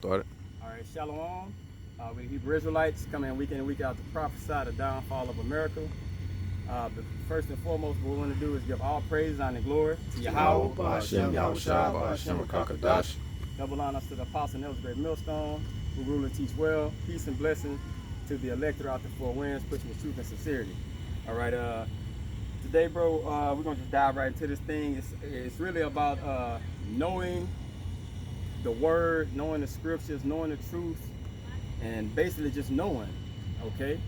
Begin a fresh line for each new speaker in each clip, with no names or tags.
Started.
All right, Shalom. We the Hebrew Israelites come in week in and week out to prophesy the downfall of America. But first and foremost, what we want to do is give all praise, honor, and glory to Yahweh.
Ba'ashem Yahushua, Ba'ashem Rakakadash.
Double honors to the apostle Nelson Great Millstone, who rule and teach well. Peace and blessing to the elect throughout the four winds, pushing the truth and sincerity. All right, today, bro, we're gonna just dive right into this thing. It's really about knowing the word, knowing the scriptures, knowing the truth, and basically just knowing, okay?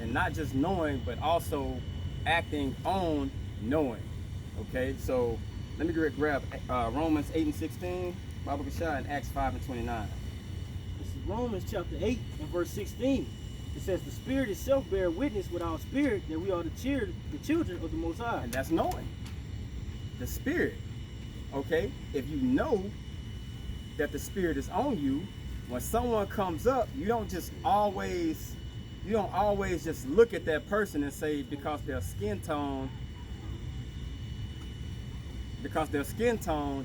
And not just knowing, but also acting on knowing, okay? So let me grab Romans 8 and 16, Bible Kashah, and Acts 5 and 29.
This is Romans chapter 8 and verse 16. It says, the Spirit itself bear witness with our spirit that we are the children of the Most High.
And that's knowing. The Spirit, okay? If you know that the Spirit is on you, when someone comes up, you don't always just look at that person and say because their skin tone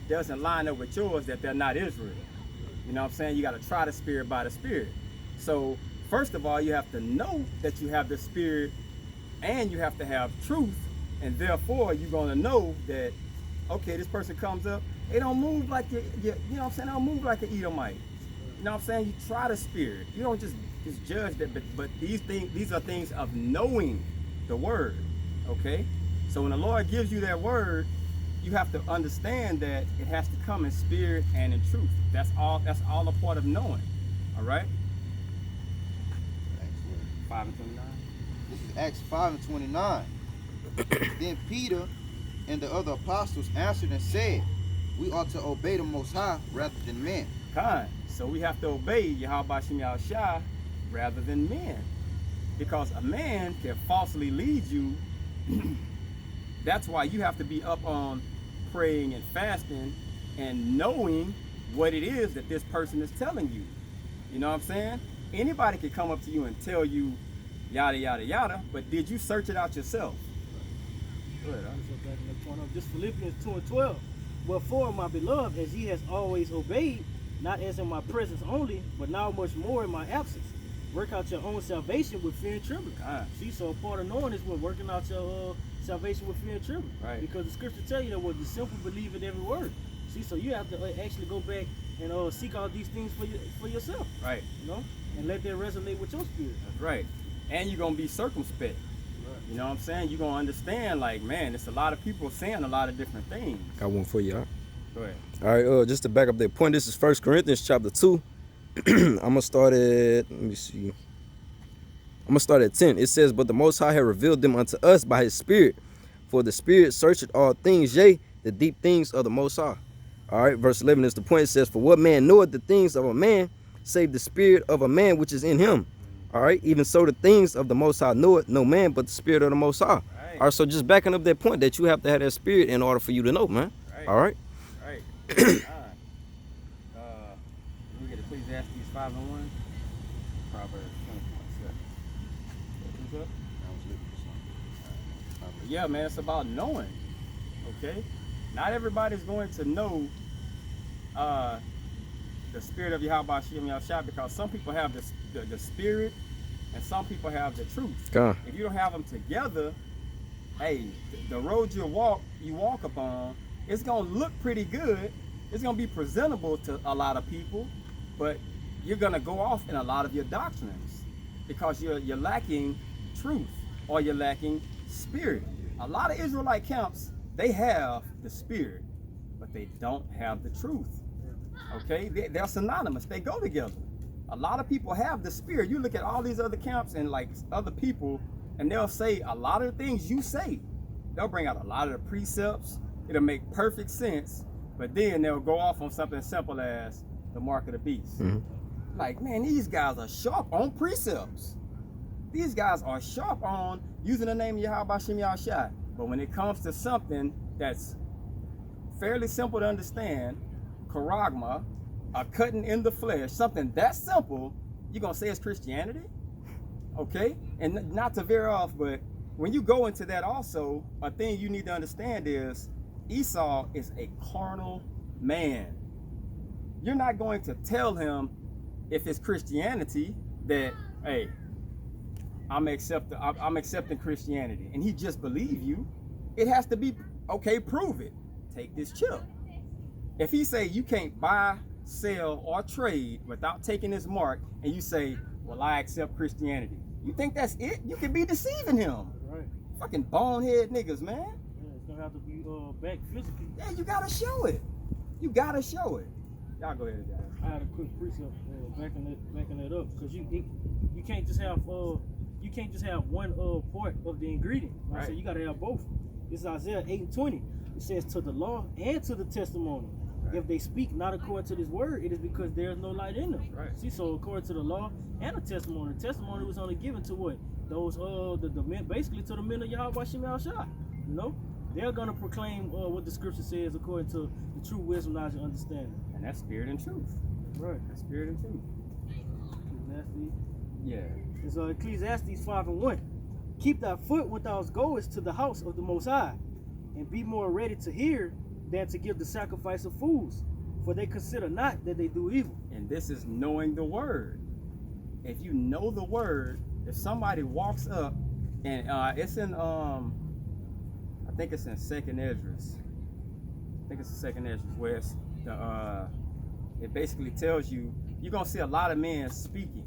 doesn't line up with yours that they're not Israel. You know what I'm saying? You got to try the Spirit by the Spirit. So first of all, you have to know that you have the Spirit, and you have to have truth, and therefore you're going to know that, okay, this person comes up, they don't move like you know what I'm saying? They don't move like an Edomite. You know what I'm saying? You try the Spirit. You don't just judge that, but these are things of knowing the word. Okay? So when the Lord gives you that word, you have to understand that it has to come in spirit and in truth. That's all a part of knowing. All right?
Acts
5 and 29.
This is Acts 5 and 29. Then Peter and the other apostles answered and said, we ought to obey the Most High rather than men.
Kind. So we have to obey Yahweh Shem Yahushua rather than men. Because a man can falsely lead you. That's why you have to be up on praying and fasting and knowing what it is that this person is telling you. You know what I'm saying? Anybody can come up to you and tell you yada, yada, yada, but did you search it out yourself? Go ahead.
This Philippians 2 and 12. Wherefore, my beloved, as ye has always obeyed, not as in my presence only, but now much more in my absence, work out your own salvation with fear and trembling. See, so a part of knowing is what working out your salvation with fear and trembling.
Right.
Because the scripture tell you that what the simple believe in every word. See, so you have to actually go back and seek out these things for yourself.
Right.
You know, and let that resonate with your spirit.
That's right. And you're gonna be circumspect. You know what I'm saying? You're going to understand, like, man, it's a lot of people saying a lot of different things.
Got one for y'all.
Go ahead.
All right, just to back up that point, this is 1 Corinthians chapter 2. I'm going to start at, let me see. I'm going to start at 10. It says, but the Most High hath revealed them unto us by his Spirit. For the Spirit searcheth all things, yea, the deep things of the Most High. All right, verse 11 is the point. It says, for what man knoweth the things of a man, save the spirit of a man which is in him. All right, even so the things of the Most High knoweth no man but the Spirit of the Most High.
Right.
All right, so just backing up that point that you have to have that spirit in order for you to know, man.
Right.
All right.
Right. We get Ecclesiastes 5 and 1. Proverbs 20:27. Yeah, man, it's about knowing. Okay? Not everybody's going to know the spirit of Yahweh Shem Yahushua, because some people have the spirit and some people have the truth. If you don't have them together, hey, the road you walk upon, it's gonna look pretty good. It's gonna be presentable to a lot of people, but you're gonna go off in a lot of your doctrines because you're lacking truth or you're lacking spirit. A lot of Israelite camps, they have the spirit, but they don't have the truth. Okay, they're synonymous. They go together. A lot of people have the spirit. You look at all these other camps and like other people, and they'll say a lot of the things you say. They'll bring out a lot of the precepts. It'll make perfect sense, but then they'll go off on something simple as the mark of the beast.
Mm-hmm.
Like, man, these guys are sharp on precepts. These guys are sharp on using the name of Yahweh Shem Yahushua. But when it comes to something that's fairly simple to understand, charagma, a cutting in the flesh, something that simple, you're gonna say it's Christianity? Okay? And not to veer off, but when you go into that also, a thing you need to understand is Esau is a carnal man. you're not going to tell him if it's Christianity that, hey, I'm accepting Christianity, and he just believe you. It has to be, okay, prove it. Take this chip. If he say you can't buy, sell, or trade without taking this mark, and you say, well, I accept Christianity, you think that's it? You could be deceiving him.
Right.
Fucking bonehead niggas, man.
Yeah, it's gonna have to be back physically.
Yeah, you gotta show it. You gotta show it. Y'all go ahead, guys.
I had a quick precept backing that up, because you can't just have one part of the ingredient. Like I said, you gotta have both. This is Isaiah 8:20. It says, to the law and to the testimony. Right. If they speak not according to this word, it is because there is no light in them.
Right.
See, so according to the law and the testimony was only given to what? Those the men, basically to the men of Yahweh Shem Shai. You know? They're gonna proclaim what the scripture says according to the true wisdom, knowledge, and understanding.
And that's spirit and truth.
Right.
That's spirit and truth.
Ecclesiastes.
Yeah.
It's Ecclesiastes 5:1. Keep thy foot when thou goest to the house of the Most High, and be more ready to hear than to give the sacrifice of fools, for they consider not that they do evil.
And this is knowing the word. If you know the word, if somebody walks up, and it's in I think it's in Second Esdras. I think it's in Second Esdras, where it's it basically tells you you're gonna see a lot of men speaking,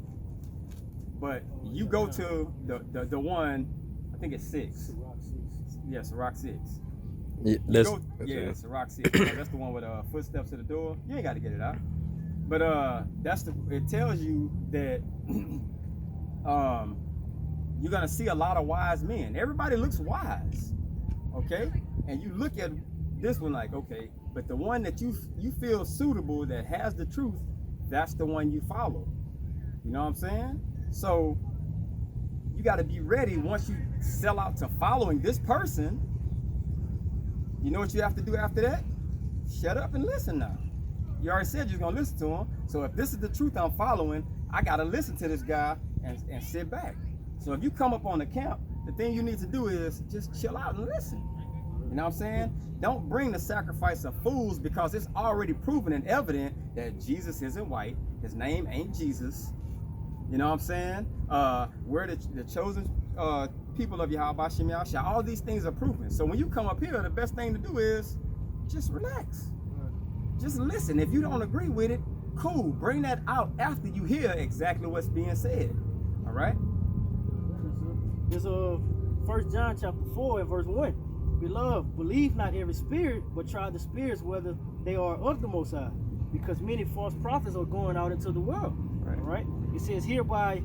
but you go to the one, I think it's 6.
Sirach 6.
Yeah, Sirach 6.
Yeah,
Sirach 6. That's the one with footsteps at the door. You ain't got to get it out. But it tells you that you're gonna see a lot of wise men. Everybody looks wise, okay? And you look at this one like, okay, but the one that you feel suitable, that has the truth, that's the one you follow. You know what I'm saying? So you got to be ready once you sell out to following this person. You know what you have to do after that? Shut up and listen now. You already said you're gonna listen to him. So if this is the truth I'm following, I gotta listen to this guy and sit back. So if you come up on the camp, the thing you need to do is just chill out and listen. You know what I'm saying? Don't bring the sacrifice of fools, because it's already proven and evident that Jesus isn't white. His name ain't Jesus. You know what I'm saying? We're the chosen people of Yahweh Shem Shai. All these things are proven. So when you come up here, the best thing to do is just relax. Just listen. If you don't agree with it, cool. Bring that out after you hear exactly what's being said. All right?
There's 1 John chapter 4 and verse 1. Beloved, believe not every spirit, but try the spirits whether they are of the Most High, because many false prophets are going out into the world.
Right.
All right? It says, hereby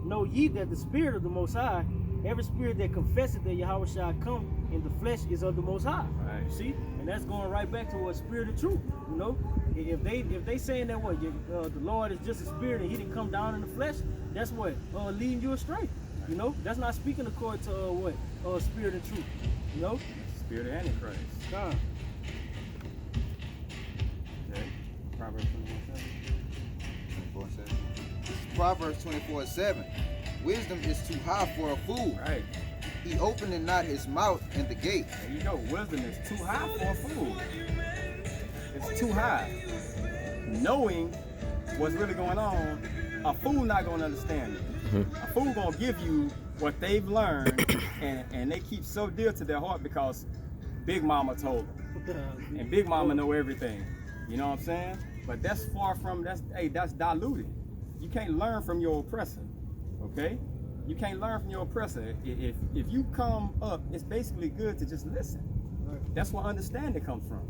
know ye that the spirit of the Most High, every spirit that confesseth that Yahweh shall come in the flesh, is of the Most High.
Right.
You see? And that's going right back to what spirit of truth. You know? If they saying that what the Lord is just a spirit and he didn't come down in the flesh, that's what leading you astray. You know? That's not speaking according to spirit and truth. You know?
Spirit of Antichrist.
God.
Okay. Proverbs
24:7. Proverbs 24:7. Wisdom is too high for a fool.
Right.
He opened not his mouth in the gate.
There you go. Wisdom is too high for a fool. It's too high. Knowing what's really going on, a fool not gonna understand it. A fool gonna give you what they've learned, and they keep so dear to their heart because Big Mama told them, and Big Mama know everything. You know what I'm saying? But that's far from that's diluted. You can't learn from your oppressor. Okay? You can't learn from your oppressor. If you come up, it's basically good to just listen.
Right.
That's where understanding comes from.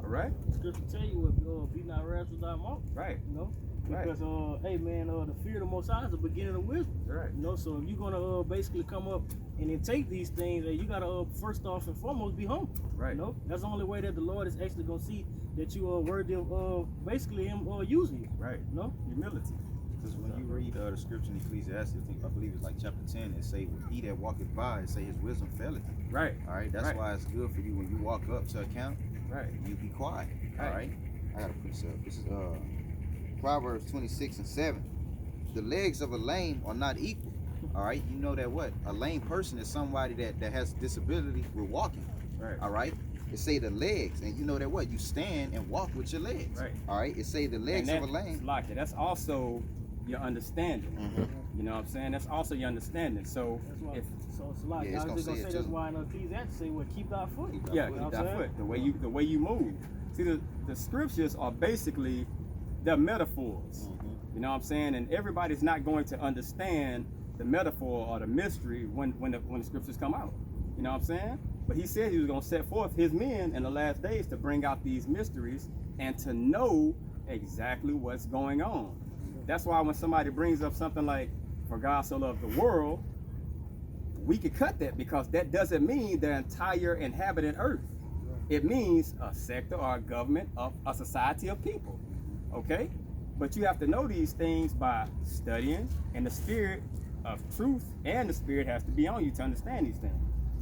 All right?
Scripture tell you be not rash with thy mouth.
Right.
You know?
Right.
Because hey man, the fear of the Most High is the beginning of wisdom.
Right.
You know, so if you're gonna basically come up and then take these things, you gotta first off and foremost be humble.
Right.
You know, that's the only way that the Lord is actually gonna see that you are worthy of basically Him using you.
Right.
You know,
humility.
Because when you read the scripture in Ecclesiastes, I believe it's like chapter 10, it say, he that walketh by, it say his wisdom faileth him.
Right.
All right, that's
Right.
why it's good for you when you walk up to a camp,
Right.
you be quiet.
Right.
All right, I gotta put this up. This is Proverbs 26:7. The legs of a lame are not equal. All right, you know that what? A lame person is somebody that has disability with walking.
Right.
All right, it say the legs, and you know that what? You stand and walk with your legs.
Right.
All right. It say the legs of a lame.
Like it. That's also your understanding. You know what I'm saying? That's also your understanding. So
That's why,
if
so it's like,
Yeah, it's
I was just
gonna
gonna
say
say
it
that's
too.
why in Ecclesiastes say, well, keep thy foot.
yeah,
You know
keep
what
that
I'm saying?
foot. The way you move. See, the scriptures are basically they're metaphors. You know what I'm saying? And everybody's not going to understand the metaphor or the mystery when the scriptures come out. You know what I'm saying? But he said he was going to set forth his men in the last days to bring out these mysteries and to know exactly what's going on. That's why when somebody brings up something like, for God so loved the world, we could cut that, because that doesn't mean the entire inhabited earth. It means a sector or a government of a society of people. Okay? But you have to know these things by studying, and the spirit of truth and the spirit has to be on you to understand these things.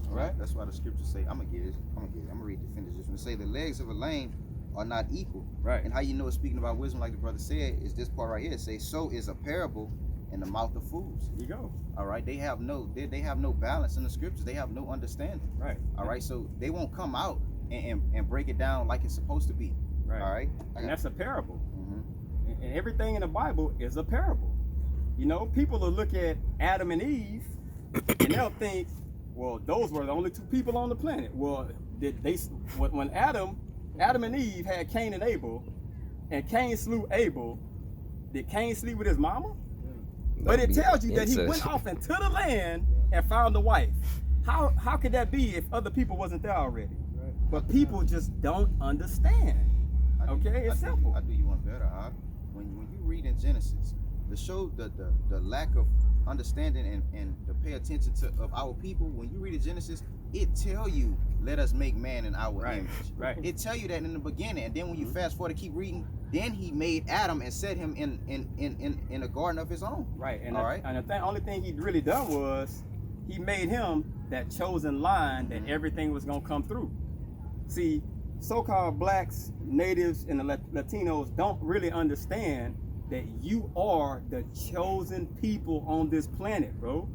All right. That's why the scriptures say, I'm gonna read the finish this one. It say the legs of a lame are not equal.
Right.
And how you know it's speaking about wisdom, like the brother said, is this part right here. It say, so is a parable in the mouth of fools.
Here you go.
All right. They have no balance in the scriptures. They have no understanding.
Right.
All right. So they won't come out and break it down like it's supposed to be.
Right.
All right.
And that's a parable.
Mhm.
And everything in the Bible is a parable. You know, people will look at Adam and Eve and they'll think, well, those were the only two people on the planet. Well, when Adam and Eve had Cain and Abel, and Cain slew Abel, did Cain sleep with his mama? But it tells you that he went off into the land and found a wife. How could that be if other people wasn't there already? But people just don't understand. Okay, it's simple.
I do you one better, huh? When you read in Genesis, to show the lack of understanding and to pay attention to of our people, when you read in Genesis, it tell you, let us make man in our image.
Right.
It tell you that in the beginning, and then when you fast forward to keep reading, then he made Adam and set him in a garden of his own.
Right. And
All right.
And the only thing he really done was he made him that chosen line that everything was gonna come through. See, so-called blacks, natives, and the Latinos don't really understand that you are the chosen people on this planet, bro.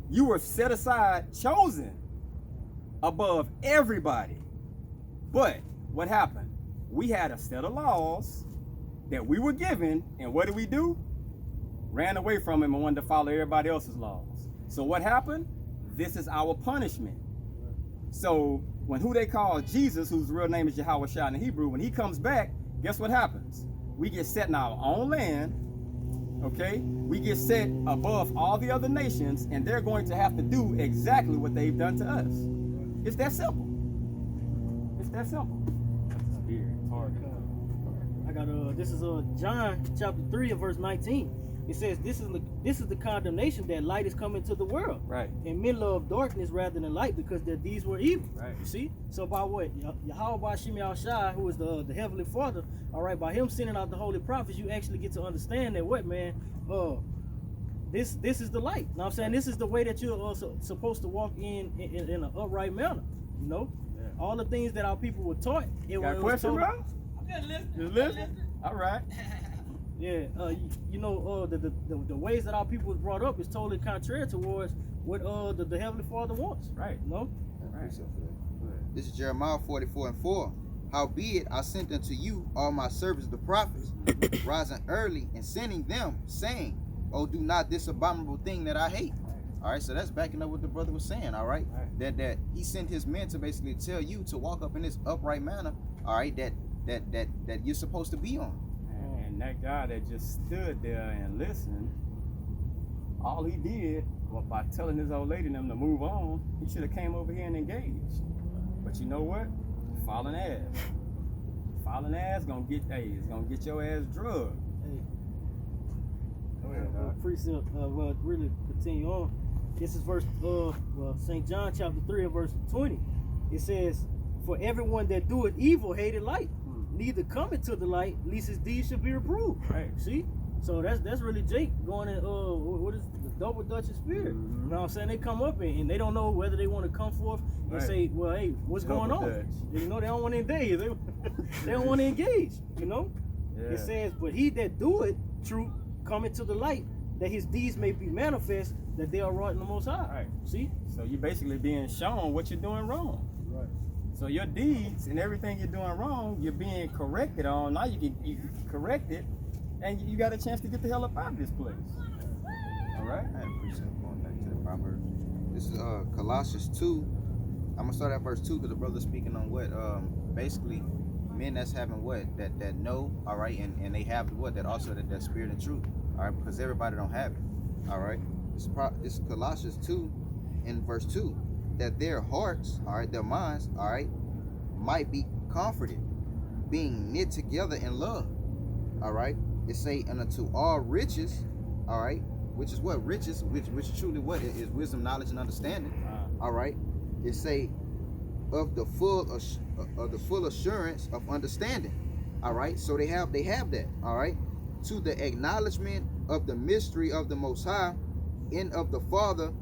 You were set aside, chosen above everybody. But what happened? We had a set of laws that we were given, and what did we do? Ran away from him and wanted to follow everybody else's laws. So what happened? This is our punishment. So when who they call Jesus, whose real name is Yahweh Shai in Hebrew, when he comes back, guess what happens? We get set in our own land, okay? We get set above all the other nations, and they're going to have to do exactly what they've done to us. It's that simple. It's that simple.
I got this is John chapter 3 and verse 19. It says, this is the condemnation that light is coming to the world.
Right.
And men love darkness rather than light because their deeds were evil.
Right.
You see? So by what? Yahweh Shem Shai, who is the Heavenly Father, all right, by him sending out the holy prophets, you actually get to understand that what, man, this is the light. Now I'm saying this is the way that you're also supposed to walk in an upright manner. You know? Yeah. All the things that our people were taught.
Got a question, bro?
I'm just listening.
Just listen? All right.
Yeah, the ways that our people was brought up is totally contrary towards what the Heavenly Father wants.
Right.
No?
Right.
This is Jeremiah 44:4. Howbeit I sent unto you all my servants the prophets, rising early and sending them, saying, oh, do not this abominable thing that I hate. All right, so that's backing up what the brother was saying, all right? That he sent his men to basically tell you to walk up in this upright manner, all right, that you're supposed to be on.
And that guy that just stood there and listened, all he did was by telling his old lady and them to move on, he should have came over here and engaged. But you know what? Falling ass gonna get your ass drugged.
Hey.
Go ahead, dog.
Precept, really continue on. This is verse, St. John chapter 3 and verse 20. It says, for everyone that doeth evil hated light, neither cometh to the light, lest his deeds should be reproved.
Right.
See? So that's really Jake going in, what is the double Dutch spirit.
Mm-hmm.
You know what I'm saying? They come up and they don't know whether they want to come forth and say, well, hey, what's
Double
going on?
Dutch.
You know, they don't want to engage. They don't want to engage, you know?
Yeah.
It says, but he that doeth true cometh to the light, that his deeds may be manifest, that they are wrought in the Most High.
Right.
See?
So you're basically being shown what you're doing wrong.
Right.
So your deeds and everything you're doing wrong, you're being corrected on. Now you can correct it, and you got a chance to get the hell up out of this place. All right.
I appreciate going back to the proverb. This is Colossians 2. I'm gonna start at verse 2 because the brother's speaking on what basically men that's having what that know, all right, and they have what that also that spirit and truth, all right, because everybody don't have it, all right. This is Colossians 2 in verse 2, that their hearts, all right, their minds, all right, might be comforted, being knit together in love, all right. It say, and unto all riches, all right, which is what riches, which truly what is wisdom, knowledge, and understanding, all right. It say of the full assurance of understanding, all right. So they have that, all right, to the acknowledgement of the mystery of the Most High, and of the Father,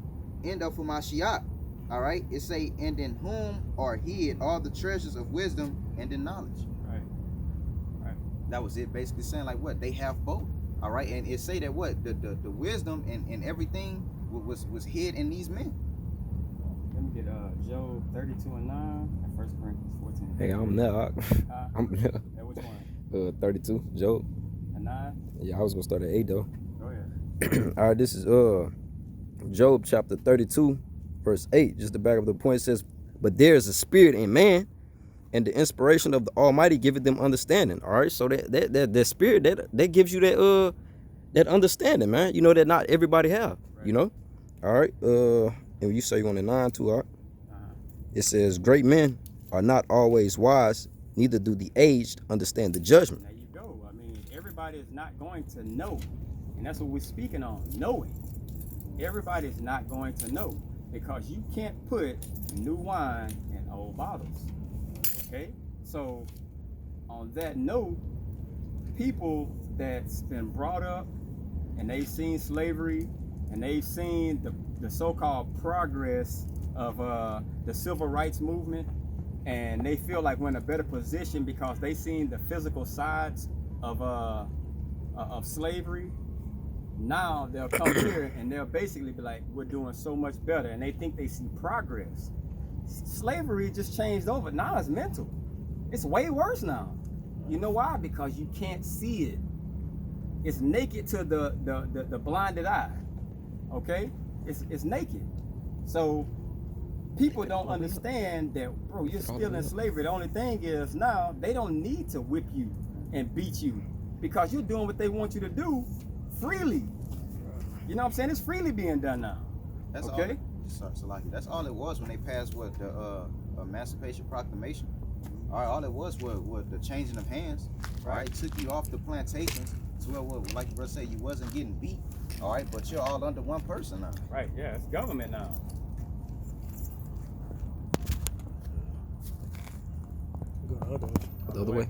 and of Hamashiach, all right. It say, and in whom are hid all the treasures of wisdom and in knowledge.
Right.
That was it, basically saying like what they have both, all right. And it say that what the wisdom and everything was hid in these men.
Let me get Job 32 and 9 and 1 Corinthians 14.
Hey, I'm there. I'm there.
Which one?
32, Job.
And 9?
Yeah, I was gonna start at 8 though.
Go ahead.
All right, this is Job chapter 32, verse 8. Just to back up the point, it says, but there is a spirit in man, and the inspiration of the Almighty giveth them understanding. All right, so that spirit that gives you that understanding, man. You know that not everybody have. Right. You know. All right. And you say on the 9 too, all right? It says, great men are not always wise, neither do the aged understand the judgment.
There you go. I mean, everybody is not going to know, and that's what we're speaking on, knowing. Everybody is not going to know, because you can't put new wine in old bottles. Okay? So, on that note, people that's been brought up and they've seen slavery and they've seen the so-called progress of the civil rights movement, and they feel like we're in a better position because they seen the physical sides of slavery. Now they'll come here and they'll basically be like, we're doing so much better, and they think they see progress. Slavery just changed over. Now it's mental. It's way worse now. You know why? Because you can't see it. It's naked to the blinded eye. Okay? It's naked. So people don't understand that, bro, you're still in slavery. The only thing is now they don't need to whip you and beat you, because you're doing what they want you to do freely. You know what I'm saying? It's freely being done now.
That's
okay.
That's all it was when they passed what the Emancipation Proclamation. All right, all it was the changing of hands. Right. All right, took you off the plantations to where, like the brother said, you wasn't getting beat. All right, but you're all under one person now.
Right. Yeah, it's government now.
The other way.